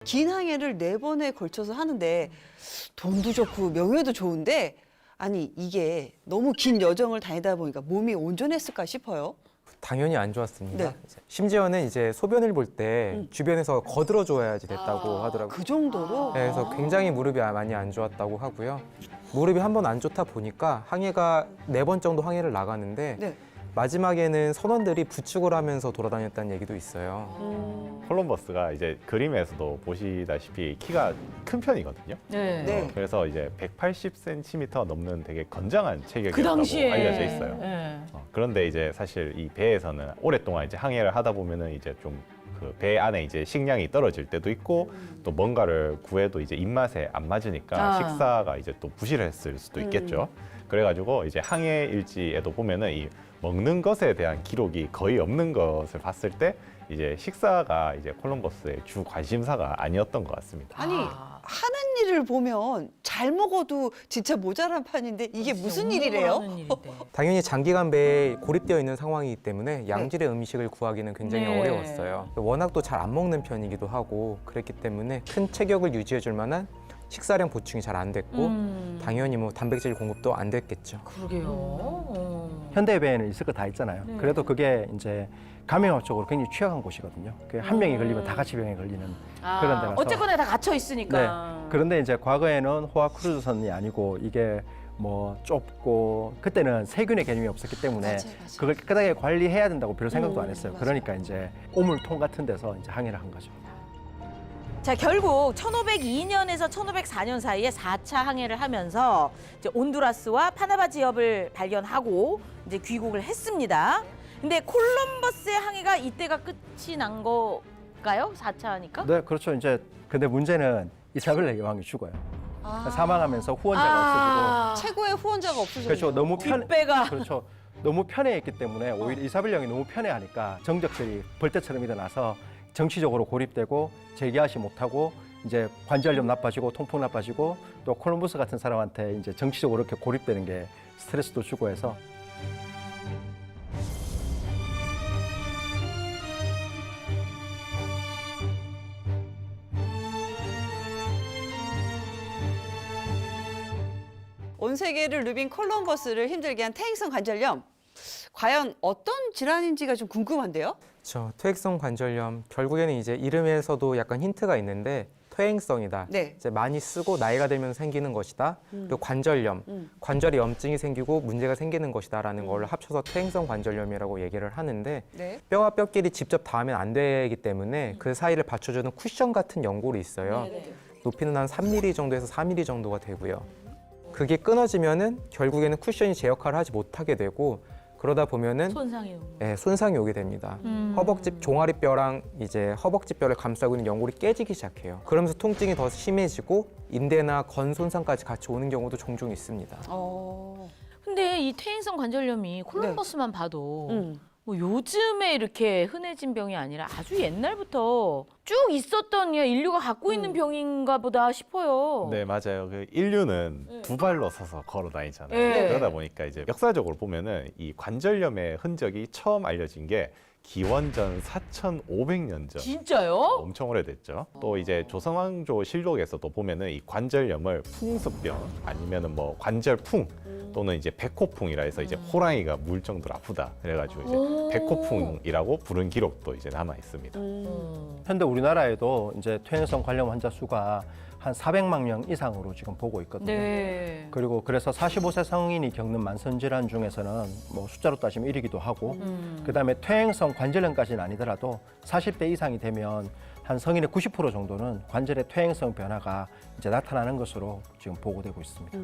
긴 항해를 4번에 걸쳐서 하는데 돈도 좋고 명예도 좋은데 아니 이게 너무 긴 여정을 다니다 보니까 몸이 온전했을까 싶어요. 당연히 안 좋았습니다. 네. 심지어는 이제 소변을 볼 때 주변에서 거들어 줘야지 됐다고 하더라고요. 그 정도로? 네, 그래서 굉장히 무릎이 많이 안 좋았다고 하고요. 무릎이 한 번 안 좋다 보니까 항해가 4번 정도 항해를 나가는데 네. 마지막에는 선원들이 부축을 하면서 돌아다녔다는 얘기도 있어요. 콜럼버스가 이제 그림에서도 보시다시피 키가 큰 편이거든요. 네. 네. 그래서 이제 180cm 넘는 되게 건장한 그 체격이라고 당시에 알려져 있어요. 네. 그런데 이제 사실 이 배에서는 오랫동안 이제 항해를 하다 보면은 이제 좀 그 배 안에 이제 식량이 떨어질 때도 있고 또 뭔가를 구해도 이제 입맛에 안 맞으니까 식사가 이제 또 부실했을 수도 있겠죠. 그래가지고 이제 항해 일지에도 보면은 이 먹는 것에 대한 기록이 거의 없는 것을 봤을 때 이제 식사가 이제 콜럼버스의 주 관심사가 아니었던 것 같습니다. 아니 하는 일을 보면 잘 먹어도 진짜 모자란 판인데 이게 무슨 일이래요? 당연히 장기간 배에 고립되어 있는 상황이기 때문에 양질의 음식을 구하기는 굉장히 네. 어려웠어요. 워낙 또 잘 안 먹는 편이기도 하고 그랬기 때문에 큰 체격을 유지해 줄 만한 식사량 보충이 잘 안 됐고 당연히 뭐 단백질 공급도 안 됐겠죠. 그러게요. 현대배에는 있을 거 다 있잖아요. 네. 그래도 그게 이제 감염학적으로 굉장히 취약한 곳이거든요. 한 명이 걸리면 다 같이 병에 걸리는 그런 데라서. 어쨌거나 다 갇혀 있으니까. 네. 그런데 이제 과거에는 호화 크루즈선이 아니고 이게 뭐 좁고 그때는 세균의 개념이 없었기 때문에 맞아요. 그걸 깨끗하게 관리해야 된다고 별 생각도 안 했어요. 맞아요. 그러니까 이제 오물통 같은 데서 이제 항해를 한 거죠. 자, 결국 1502년에서 1504년 사이에 4차 항해를 하면서 이제 온두라스와 파나마 지역을 발견하고 이제 귀국을 했습니다. 근데 콜럼버스의 항해가 이때가 끝이 난 걸까요? 4차니까? 네, 그렇죠. 이제 근데 문제는 이사벨라 여왕이 죽어요. 사망하면서 후원자가 최고의 후원자가 없어졌네요. 그렇죠. 너무 뒷배가. 그렇죠. 너무 편해했기 때문에 오히려 이사벨 왕이 너무 편해하니까 정적들이 벌떼처럼 일어나서 정치적으로 고립되고 재기하지 못하고 이제 관절염 나빠지고 통풍 나빠지고 또 콜럼버스 같은 사람한테 이제 정치적으로 이렇게 고립되는 게 스트레스도 주고 해서 온 세계를 누빈 콜럼버스를 힘들게 한 퇴행성 관절염. 과연 어떤 질환인지가 좀 궁금한데요? 저 퇴행성 관절염 결국에는 이제 이름에서도 약간 힌트가 있는데 퇴행성이다. 네. 이제 많이 쓰고 나이가 들면 생기는 것이다. 그리고 관절염, 관절에 염증이 생기고 문제가 생기는 것이다라는 걸 합쳐서 퇴행성 관절염이라고 얘기를 하는데 네. 뼈와 뼈끼리 직접 닿으면 안 되기 때문에 그 사이를 받쳐주는 쿠션 같은 연골이 있어요. 높이는 한 3mm 정도에서 4mm 정도가 되고요. 그게 끊어지면은 결국에는 쿠션이 제 역할을 하지 못하게 되고 그러다 보면은 손상이 오고. 네, 손상이 오게 됩니다. 허벅지 종아리뼈랑 이제 허벅지 뼈를 감싸고 있는 연골이 깨지기 시작해요. 그러면서 통증이 더 심해지고 인대나 건 손상까지 같이 오는 경우도 종종 있습니다. 근데 이 퇴행성 관절염이 콜럼버스만 봐도 음. 뭐 요즘에 이렇게 흔해진 병이 아니라 아주 옛날부터 쭉 있었던 인류가 갖고 있는 병인가 보다 싶어요. 네, 맞아요. 그 인류는 두 발로 서서 걸어 다니잖아요. 네. 그러다 보니까 이제 역사적으로 보면은 이 관절염의 흔적이 처음 알려진 게 기원전 4,500년 전. 진짜요? 엄청 오래됐죠. 또 이제 조선왕조 실록에서도 보면은 이 관절염을 풍습병 아니면은 뭐 관절풍 또는 이제 백호풍이라 해서 이제 호랑이가 물 정도로 아프다. 그래가지고 이제 백호풍이라고 부른 기록도 이제 남아 있습니다. 현대 우리나라에도 이제 퇴행성 관련 환자 수가 한 400만 명 이상으로 지금 보고 있거든요. 네. 그리고 그래서 45세 성인이 겪는 만성 질환 중에서는 뭐 숫자로 따지면 1위기도 하고 그다음에 퇴행성 관절염까지는 아니더라도 40대 이상이 되면 한 성인의 90% 정도는 관절의 퇴행성 변화가 이제 나타나는 것으로 지금 보고되고 있습니다.